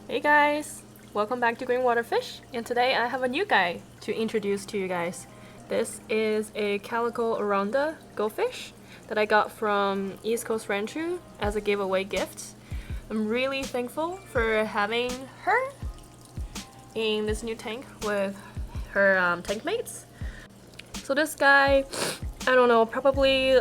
Hey guys, welcome back to Green Water Fish, and today I have a new guy to introduce to you guys. This is a calico oranda goldfish that I got from East Coast Rancho as a giveaway gift. I'm really thankful for having her in this new tank with her tank mates. So this guy, I don't know, probably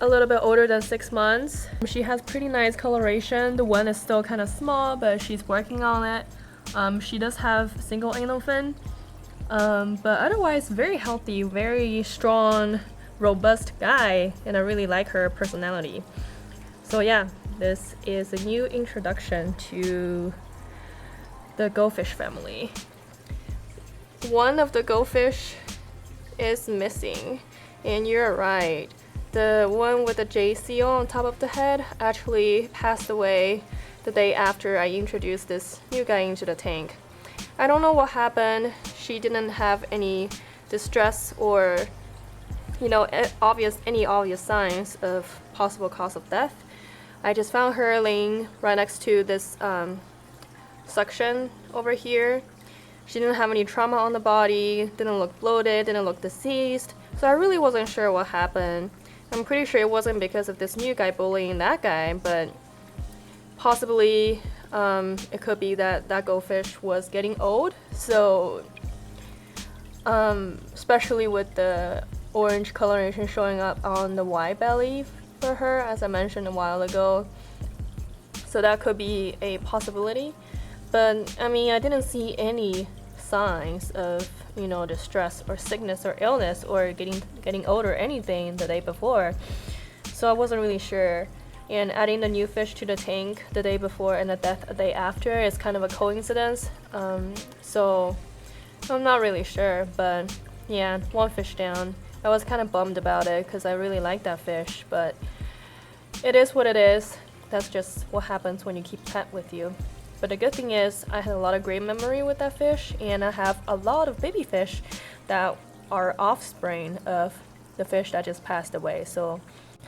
a little bit older than 6 months. She has pretty nice coloration. The one is still kind of small, but she's working on it. She does have single anal fin, but otherwise very healthy, very strong, robust guy, and I really like her personality. So yeah, this is a new introduction to the goldfish family. One of the goldfish is missing, and you're right. The one with the J seal on top of the head actually passed away the day after I introduced this new guy into the tank. I don't know what happened. She didn't have any distress or, any obvious signs of possible cause of death. I just found her laying right next to this suction over here. She didn't have any trauma on the body, didn't look bloated, didn't look deceased, so I really wasn't sure what happened. I'm pretty sure it wasn't because of this new guy bullying that guy, but possibly it could be that that goldfish was getting old. So especially with the orange coloration showing up on the white belly for her, as I mentioned a while ago. So that could be a possibility. But I mean, I didn't see any signs of distress or sickness or illness or getting old or anything the day before, so I wasn't really sure. And adding the new fish to the tank the day before and the death the day after is kind of a coincidence, so I'm not really sure. But yeah, one fish down. I was kind of bummed about it because I really like that fish, but it is what it is. That's just what happens when you keep pet with you. But the good thing is I had a lot of great memory with that fish, and I have a lot of baby fish that are offspring of the fish that just passed away. So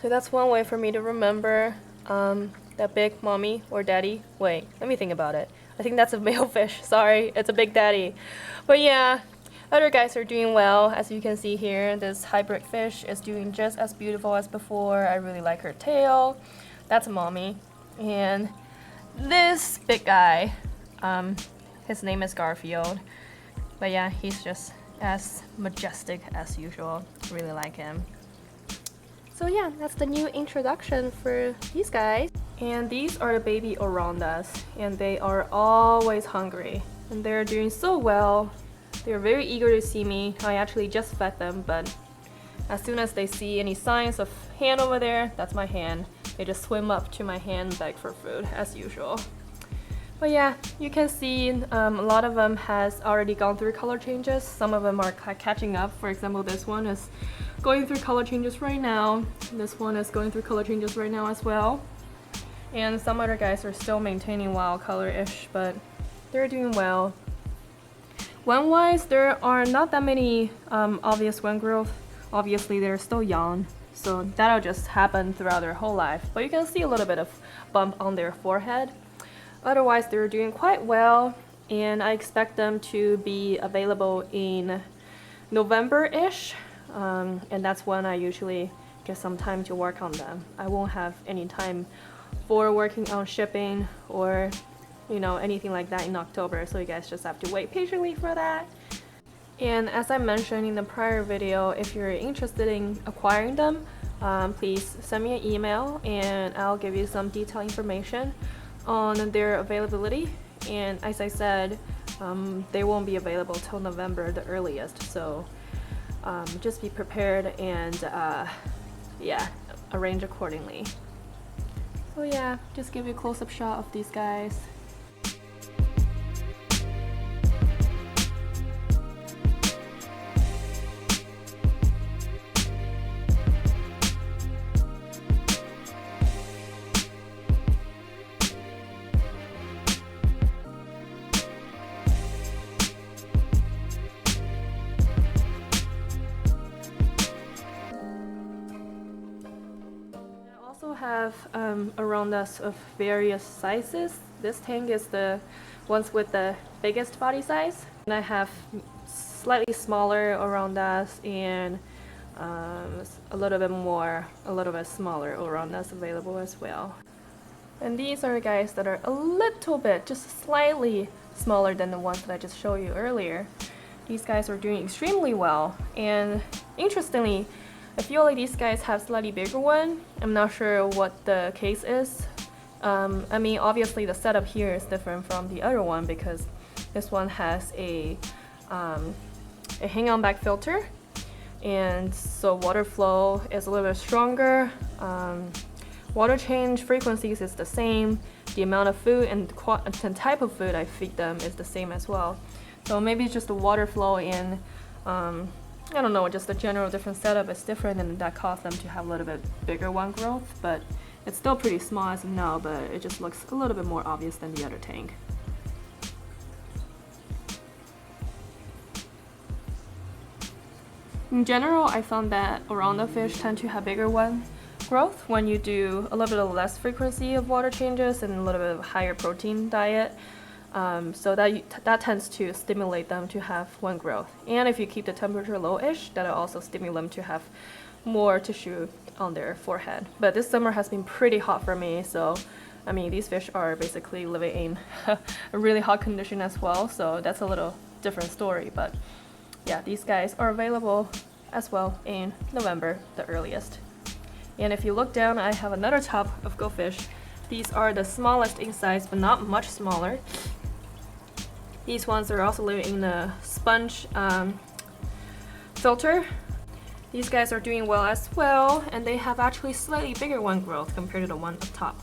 that's one way for me to remember that big mommy or daddy. Wait, let me think about it. I think that's a male fish. Sorry, it's a big daddy. But yeah, other guys are doing well. As you can see here, this hybrid fish is doing just as beautiful as before. I really like her tail. That's a mommy. And this big guy, his name is Garfield, but yeah, he's just as majestic as usual. Really like him. So yeah, that's the new introduction for these guys. And these are the baby orondas, and they are always hungry, and they're doing so well. They're very eager to see me. I actually just fed them, but as soon as they see any signs of hand over there, that's my hand. They just swim up to my hand and beg for food, as usual. But yeah, you can see a lot of them has already gone through color changes. Some of them are catching up. For example, this one is going through color changes right now. This one is going through color changes right now as well. And some other guys are still maintaining wild color-ish, but they're doing well. Wing-wise, there are not that many obvious wing growth. Obviously, they're still young, so that'll just happen throughout their whole life. But you can see a little bit of bump on their forehead. Otherwise, they're doing quite well, and I expect them to be available in November-ish, and that's when I usually get some time to work on them. I won't have any time for working on shipping or anything like that in October, so you guys just have to wait patiently for that. And as I mentioned in the prior video, if you're interested in acquiring them, please send me an email and I'll give you some detailed information on their availability. And as I said, they won't be available till November the earliest, so just be prepared and yeah, arrange accordingly. So yeah, just give you a close-up shot of these guys. have around us of various sizes. this tank is the ones with the biggest body size, and I have slightly smaller around us and a little bit smaller around us available as well. And these are the guys that are a little bit, just slightly smaller than the ones that I just showed you earlier. These guys are doing extremely well, and interestingly, I feel like these guys have slightly bigger one. I'm not sure what the case is. I mean, obviously the setup here is different from the other one because this one has a hang-on back filter, and so water flow is a little bit stronger. Water change frequencies is the same. The amount of food and the type of food I feed them is the same as well. So maybe just the water flow and I don't know, just the general different setup is different, and that caused them to have a little bit bigger one growth. But it's still pretty small as you know, but it just looks a little bit more obvious than the other tank. In general, I found that around the fish tend to have bigger one growth when you do a little bit of less frequency of water changes and a little bit of higher protein diet. So that tends to stimulate them to have one growth. And if you keep the temperature low-ish, that'll also stimulate them to have more tissue on their forehead. But this summer has been pretty hot for me, so I mean these fish are basically living in a really hot condition as well, so that's a little different story. But yeah, these guys are available as well in November, the earliest. And if you look down, I have another tub of goldfish. These are the smallest in size, but not much smaller. These ones are also living in a sponge filter. These guys are doing well as well, and they have actually slightly bigger one growth compared to the one up top.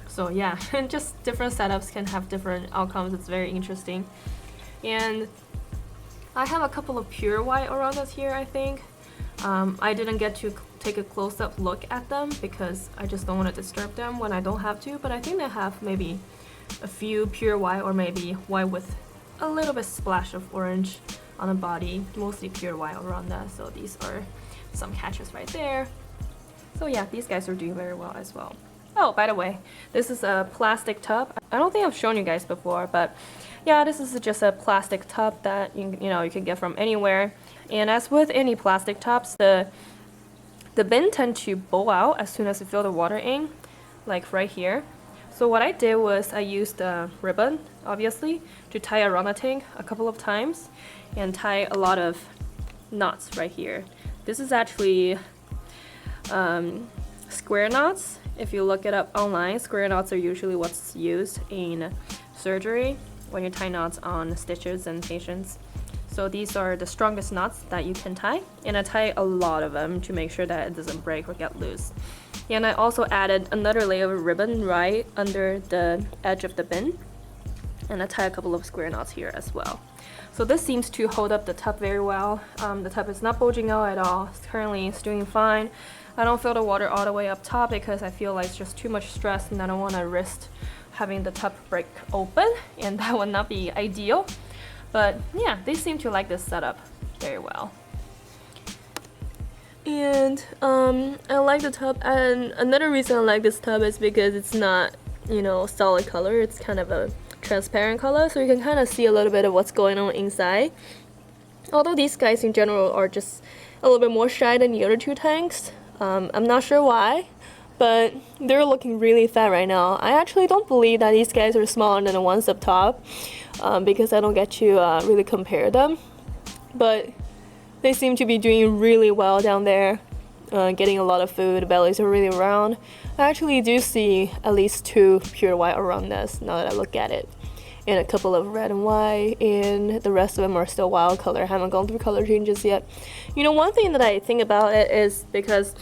So yeah, just different setups can have different outcomes. It's very interesting. And I have a couple of pure white around us here, I think. I didn't get to take a close-up look at them because I just don't want to disturb them when I don't have to, but I think they have maybe a few pure white or maybe white with a little bit splash of orange on the body, mostly pure white around that. So these are some catches right there. So yeah, these guys are doing very well as well. Oh, by the way, this is a plastic tub. I don't think I've shown you guys before, but yeah, this is just a plastic tub that you can get from anywhere. And as with any plastic tubs, the bin tend to bow out as soon as you fill the water in, like right here. So what I did was I used a ribbon, obviously, to tie around the tank a couple of times and tie a lot of knots right here. This is actually square knots. If you look it up online, square knots are usually what's used in surgery when you tie knots on stitches and patients. So these are the strongest knots that you can tie, and I tie a lot of them to make sure that it doesn't break or get loose. And I also added another layer of ribbon right under the edge of the bin, and I tie a couple of square knots here as well. So this seems to hold up the tub very well. The tub is not bulging out at all. Currently it's doing fine. I don't fill the water all the way up top because I feel like it's just too much stress and I don't want to risk having the tub break open, and that would not be ideal. But yeah, they seem to like this setup very well. And I like the tub, and another reason I like this tub is because it's not, solid color. It's kind of a transparent color, so you can kind of see a little bit of what's going on inside. Although these guys in general are just a little bit more shy than the other two tanks. I'm not sure why, but they're looking really fat right now. I actually don't believe that these guys are smaller than the ones up top, because I don't get to really compare them. But they seem to be doing really well down there, getting a lot of food. The bellies are really round. I actually do see at least 2 pure white around this now that I look at it, and a couple of red and white, and the rest of them are still wild color. I haven't gone through color changes yet. One thing that I think about it is because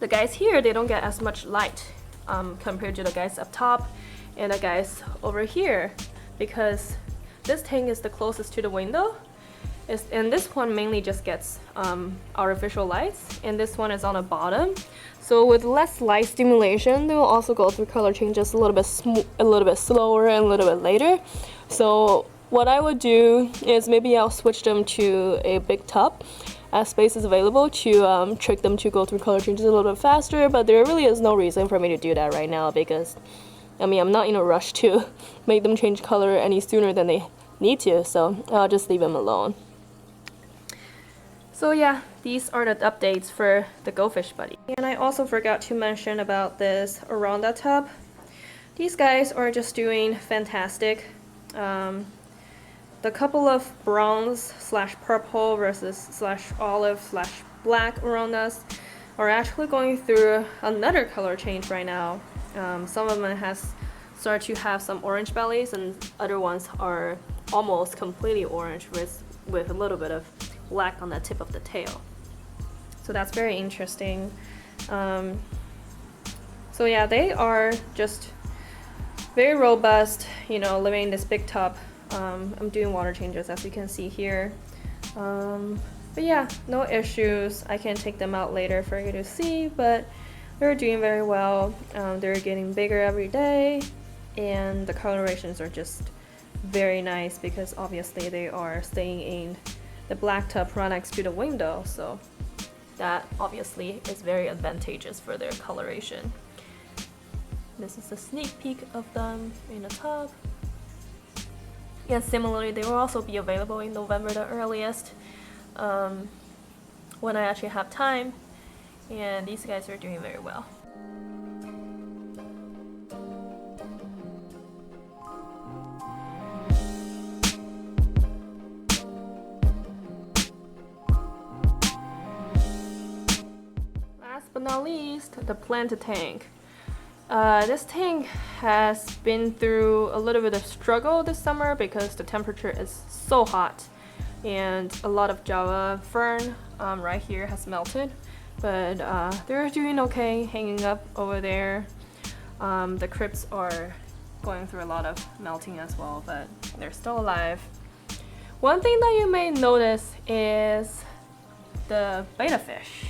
the guys here, they don't get as much light compared to the guys up top and the guys over here, because this tank is the closest to the window, and this one mainly just gets artificial lights, and this one is on the bottom. So with less light stimulation, they will also go through color changes a little bit slower and a little bit later. So what I would do is maybe I'll switch them to a big tub as space is available to trick them to go through color changes a little bit faster, but there really is no reason for me to do that right now because I mean, I'm not in a rush to make them change color any sooner than they need to, so I'll just leave them alone. So yeah, these are the updates for the Goldfish buddy. And I also forgot to mention about this Aranda tub. These guys are just doing fantastic. The couple of bronze / purple versus / olive / black Arandas are actually going through another color change right now. Some of them has started to have some orange bellies, and other ones are almost completely orange with a little bit of black on the tip of the tail. So that's very interesting. So yeah, they are just very robust, you know, living in this big tub. I'm doing water changes, as you can see here. But yeah, no issues. I can take them out later for you to see, but they're doing very well. They're getting bigger every day, and the colorations are just very nice because obviously they are staying in the black tub right next to the window, so that obviously is very advantageous for their coloration. This is a sneak peek of them in the tub. And similarly, they will also be available in November the earliest, when I actually have time, and these guys are doing very well. Last but not least, the plant tank. This tank has been through a little bit of struggle this summer because the temperature is so hot, and a lot of Java fern right here has melted, but they're doing okay hanging up over there. The crypts are going through a lot of melting as well, but they're still alive. One thing that you may notice is the betta fish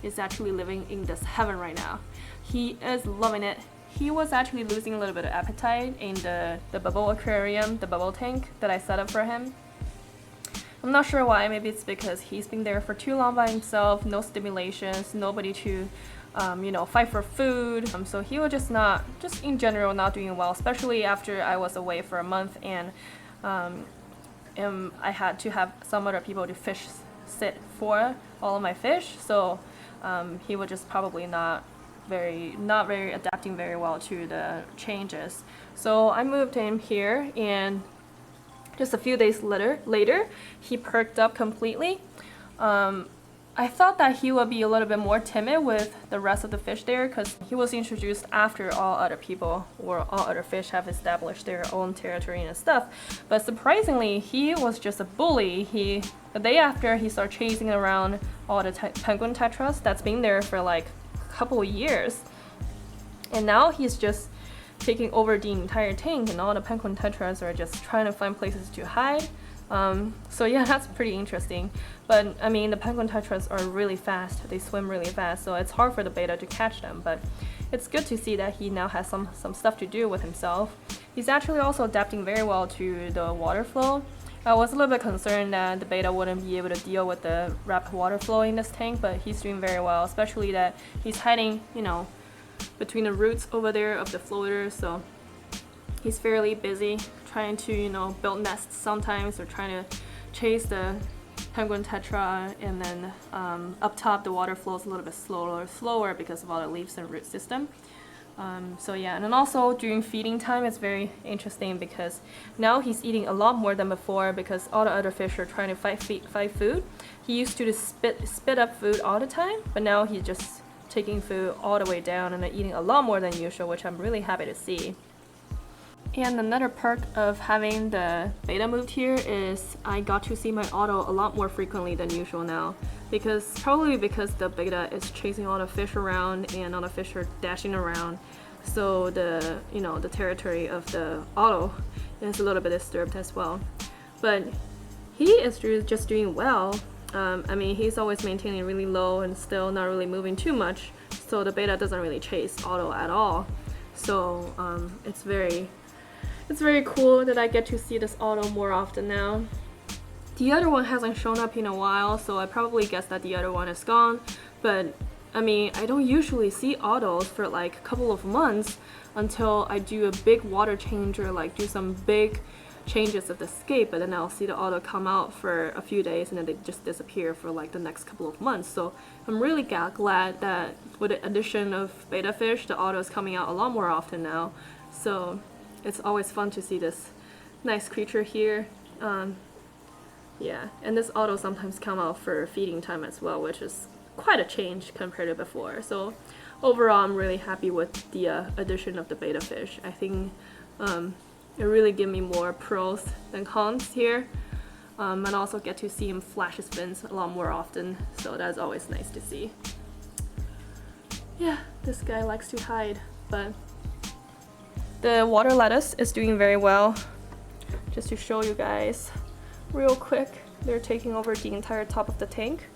is actually living in this heaven right now. He is loving it. He was actually losing a little bit of appetite in the bubble aquarium, the bubble tank that I set up for him. I'm not sure why. Maybe it's because he's been there for too long by himself, no stimulations, nobody to you know, fight for food. So he was just in general not doing well, especially after I was away for a month, and I had to have some other people to fish sit for all of my fish. So he was just probably not very adapting very well to the changes. So I moved him here, and just a few days later he perked up completely. I thought that he would be a little bit more timid with the rest of the fish there because he was introduced after all other people or all other fish have established their own territory and stuff. But surprisingly, he was just a bully. The day after, he started chasing around all the penguin tetras that's been there for like a couple of years, and now he's just taking over the entire tank, and all the penguin tetras are just trying to find places to hide. So yeah, that's pretty interesting. But I mean, the penguin tetras are really fast. They swim really fast, so it's hard for the betta to catch them. But it's good to see that he now has some stuff to do with himself. He's actually also adapting very well to the water flow. I was a little bit concerned that the betta wouldn't be able to deal with the rapid water flow in this tank, but he's doing very well, especially that he's hiding, you know, between the roots over there of the floaters. So he's fairly busy trying to, you know, build nests sometimes, or trying to chase the penguin tetra, and then up top the water flows a little bit slower because of all the leaves and root system. So yeah, and then also during feeding time, it's very interesting because now he's eating a lot more than before because all the other fish are trying to fight food. He used to just spit up food all the time, but now he's just taking food all the way down and eating a lot more than usual, which I'm really happy to see. And another perk of having the betta moved here is I got to see my Otto a lot more frequently than usual now, probably because the betta is chasing all the fish around and all the fish are dashing around, so the territory of the Otto is a little bit disturbed as well. But he is just doing well. I mean, he's always maintaining really low and still not really moving too much, so the betta doesn't really chase Otto at all. So it's very cool that I get to see this Otto more often now. The other one hasn't shown up in a while, so I probably guess that the other one is gone, but I mean, I don't usually see autos for like a couple of months until I do a big water change or like do some big changes of the scape, but then I'll see the auto come out for a few days and then they just disappear for like the next couple of months. So I'm really glad that with the addition of betta fish, the auto is coming out a lot more often now. So it's always fun to see this nice creature here. Yeah, and this auto sometimes come out for feeding time as well, which is quite a change compared to before. So overall, I'm really happy with the addition of the betta fish. I think it really gives me more pros than cons here, and also get to see him flash his fins a lot more often, so that's always nice to see. Yeah, this guy likes to hide, but the water lettuce is doing very well. Just to show you guys real quick, they're taking over the entire top of the tank.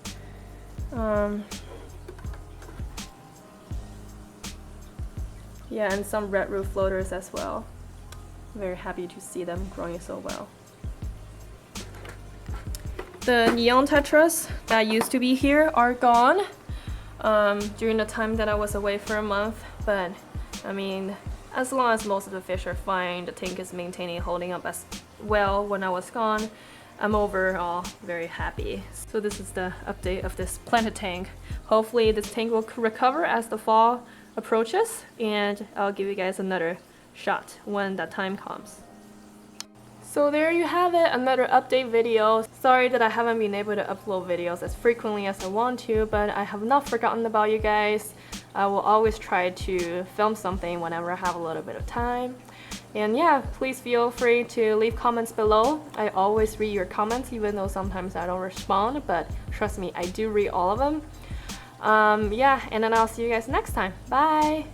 Yeah, and some red root floaters as well. Very happy to see them growing so well. The neon tetras that used to be here are gone during the time that I was away for a month, but I mean, as long as most of the fish are fine, the tank is maintaining, holding up as well when I was gone, I'm overall very happy. So this is the update of this planted tank. Hopefully this tank will recover as the fall approaches, and I'll give you guys another shot when that time comes. So there you have it, another update video. Sorry that I haven't been able to upload videos as frequently as I want to, but I have not forgotten about you guys. I will always try to film something whenever I have a little bit of time. And yeah, please feel free to leave comments below. I always read your comments, even though sometimes I don't respond, but trust me, I do read all of them. Yeah, and then I'll see you guys next time. Bye!